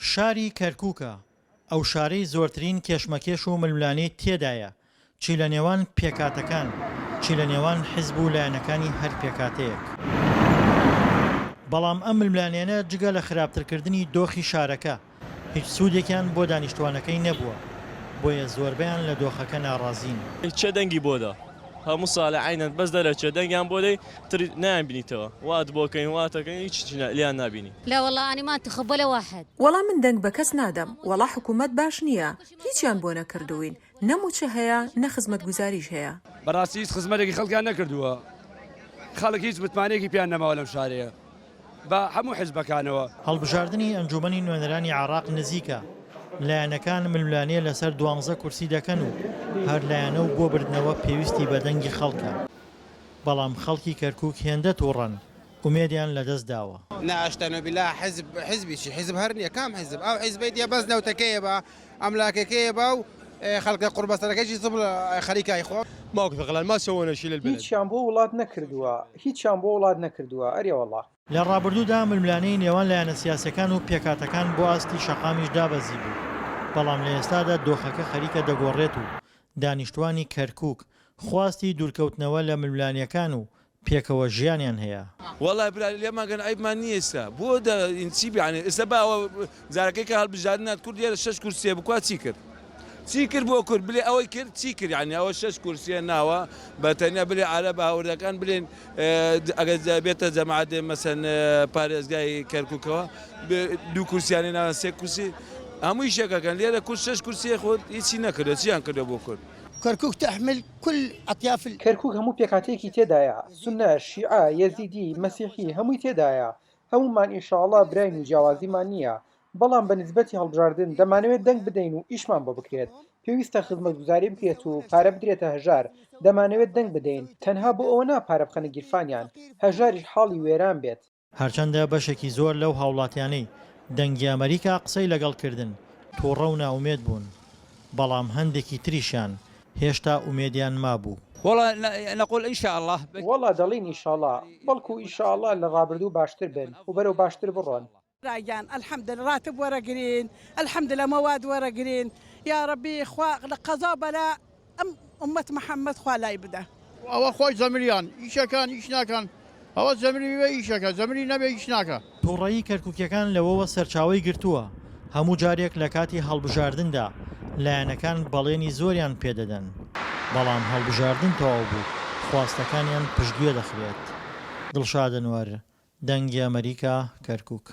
شاری کەرکووکە ئەو شارەی زۆرترین کێشمەکێش و ململانەی تێدایە چی لە نێوان پێکاتەکان چی لە نێوان حیزب و لایەنەکانی هەر پێکاتەیەک بەڵام ئەم ململانێنە جگە لە خراپترکردنی دۆخی شارەکە هیچ سوودێکیان بۆ دانیشتوانەکەی نەبووە بۆیە زۆربیان لە دۆخەکە ناڕازین چه دەنگی بۆدا هەموو ساڵە عینەن بەس دەرە چێ دەنگیان بۆ دەی نایانبینیتەوە وات بۆکەین واتەکەین هیچ لیان نبینی لا والله أنا ما انتخب ولا واحد وەڵام من دەنگ بە کەس نادەم وەڵا حکوومەت باش نییە هیچیان بۆ نەکردوین نەموچە هەیە نە خزمەت گوزاریش هەیە بەڕاستی هیچ خزمەتێکی خەڵکیان نەکردووە خەڵک هیچ متمانێکی پیان نەماوە لەم شارەیە بە هەموو حیزبەکانەوە هەڵبژاردننی ئەنجومەنی نوێنەرانی عراق نزیکە لایەنەکان ململانێ لەسەر 12 کورسی دەکەن و هەر لایەنە و بۆ بردنەوە پێویستی بە دەنگی خەڵکە بەڵام خەڵکی کەرکووک هێندە تووڕەن ومێدیان لەدەست داوە ناشتەنە بلا حزبیشی حزب هەر نییە کام حزب ئەو حیزبەی دیە بەس نەوتەکەیە بە ئەملاکەکەیە بە و خەڵکە قوربەسەرەکەیی زب خەریکای خۆ موقف قلال ما سوونا شيء للبلد هیچیان بۆ وڵات نەکردووە هیچیان بۆ وڵات نەکردووە ئەرێ وەڵا لە ڕابردوودا ململانەی نێوان لایەنە سیاسەکان و پێکاتەکان بۆ ئاستی شەقامیش دابەزی بوو بەڵام لە ئێستادا دۆخەکە خەریکە دەگۆڕێت و دانیشتوانی کەرکووک خواستی دوورکەوتنەوە لە ململانیەکان و پێکەوە ژیانیان هەیە والله برا لێماگەن ئەیبمان نییە ئێستا بۆ ئینسی بیانێ ئێستا باوە زارەکەی کە هەڵبژاردنات کورد دیارە 6 کورسیە بکوا چی کرد چی کرد بۆ کورد بلێ ئەوەی کرد چی کرد یعنی ئەوە 6 کورسیە ناوە بەتەنیا بلێ عارە بە هاوردەکان بلێن ئەگەر بێتە جەماعەت مەسەن پارێزگای کەرکووکەوە 2 کورسیانی ناوە 3 کورسی هەموو شێکەکەن لێرە کورد 6 کورسیە خۆت هیچی نەکردە چیان کردە بۆ کورد كركوك تحمل كل أطياف کەرکووک هەموو پێکاتەیەکی تێدایە سونە شیعە یەزیدی مەسیحی هەمووی تێدایە هەمومان ئینشاءڵڵا براین و جیاوازیمان نییە بەڵام بە نسبەتی هەڵبژاردن دەمانەوێت دەنگ بدەین و ئیشمان بۆ بکرێت پێویستە خزمەتگوزاری بکرێت و پارە بدرێتە هەژار دەمانەوێت دەنگ بدەین تەنها بۆ ئەوە پارە بخەنە گیرفانیان هەژاریش حاڵی وێران بێت هەرچەندە بەشێکی زۆر لەو هاوڵاتیانەی دەنگی ئەمریکا قسەی لەگەڵکردن تووڕە و ناومێت بوون بەڵام هەندێکی تریشیان هێشتا ئومێدیان مابوو والله نقول إن شاء الله وەڵا دەڵین ئینشاءڵڵا بەڵکو ئینشاءڵڵا لە ڕابردوو باشتر بن و بەرەو باشتر بڕۆن راجان الحمد لله راتب ورا جرين الحمد لله مواد ورا جرين يا ربي خوا قضاء بلا أمة محمد خوا لا يبدا أو خوي زمريان إيش كان إيش ناكن أو زمري إيش كان زمري نبي إيش ناكن تووڕەیی کەرکووکیەکان لەوەوە سەرچاوی گرتووە هەموو جارێک لە کاتی هەڵبژاردندا لایەنەکان بەڵێنی زۆریان پێدەدەن بەڵام هەڵبژاردن تەواو بوو خواستەکانیان پشتگوێ دەخرێت دڵشاد ئەنوەر دەنگی ئەمریکا کەرکووک